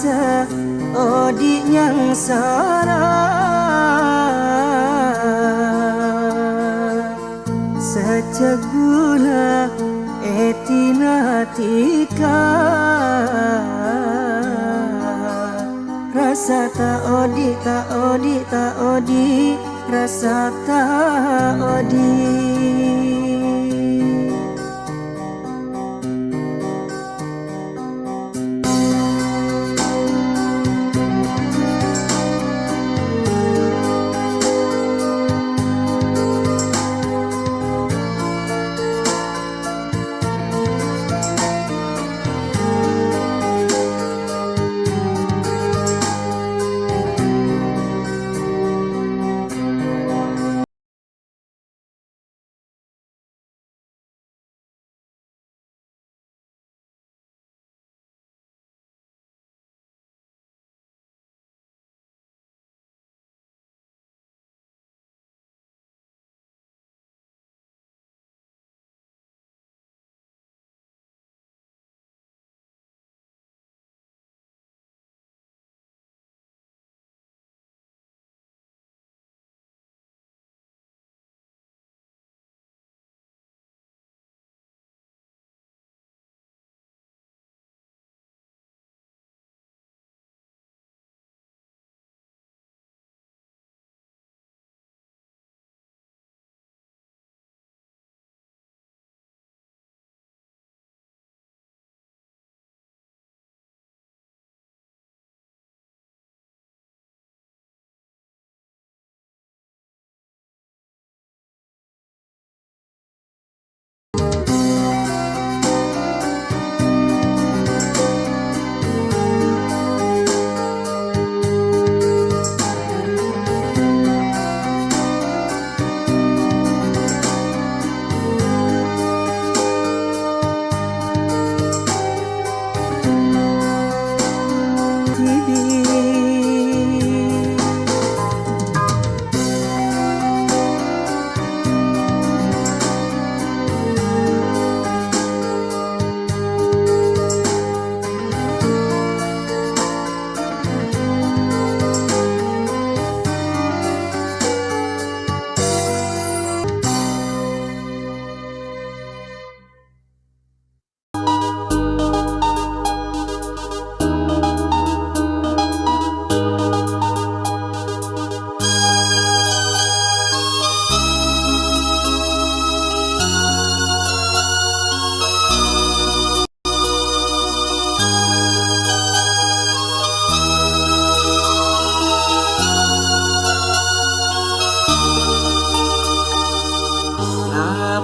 rasa odi yang sarah sejak gula etina tika rasa tak odi tak odi tak odi rasa tak odi.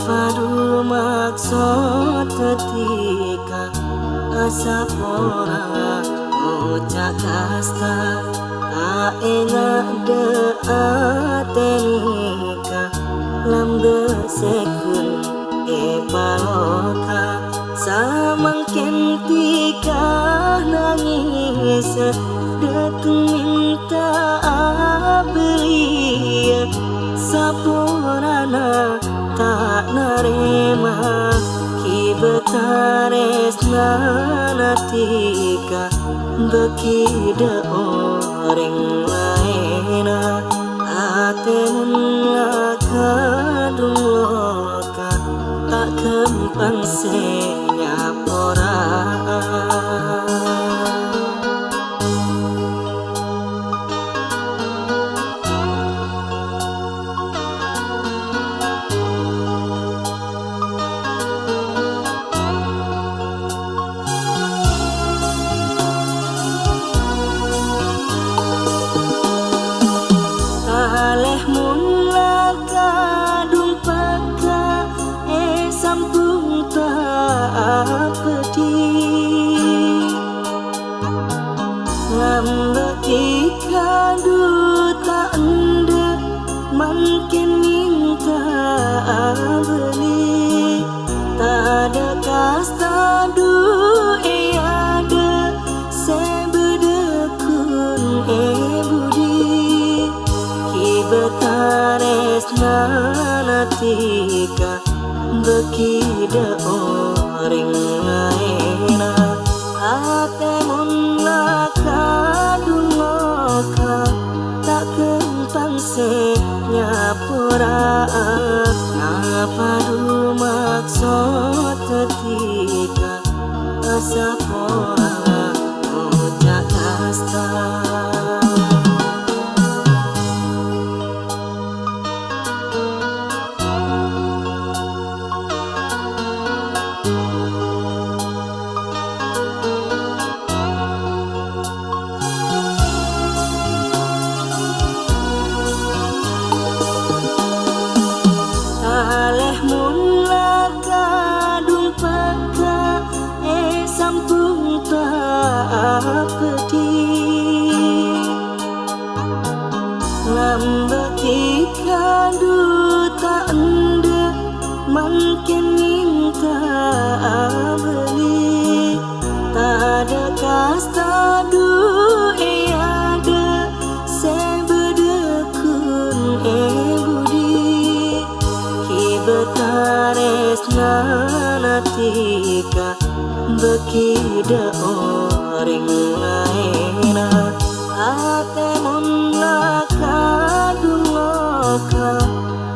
Padu maksud ketika asa pora ucap kasta tak enak de atenika lambe sekun paloka samangken tika nangis dekeng minta belia sapurana tak narema kibetares nanatika bekida orang laina atemun lakadung loka tak kempang senyapora. Ketika duta anda makin minta beli tak ada kasta du ada sebedekun budi kibetares nanatika bekida orang lain atemun laka nyapura ngapa du maksud ketika sapora ojak kasta. Aleh mula kadung peka sampung tak pedih lambat kadu tak ende makin minta beli tak ada kasta du ada sebedekun budi betares nanatika bekida orang lain ate munna kadungoka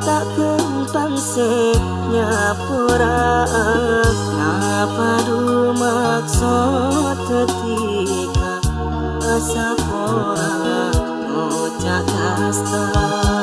tak kempang se nyapura ngapa du maksud ketika sapora ojak kasta.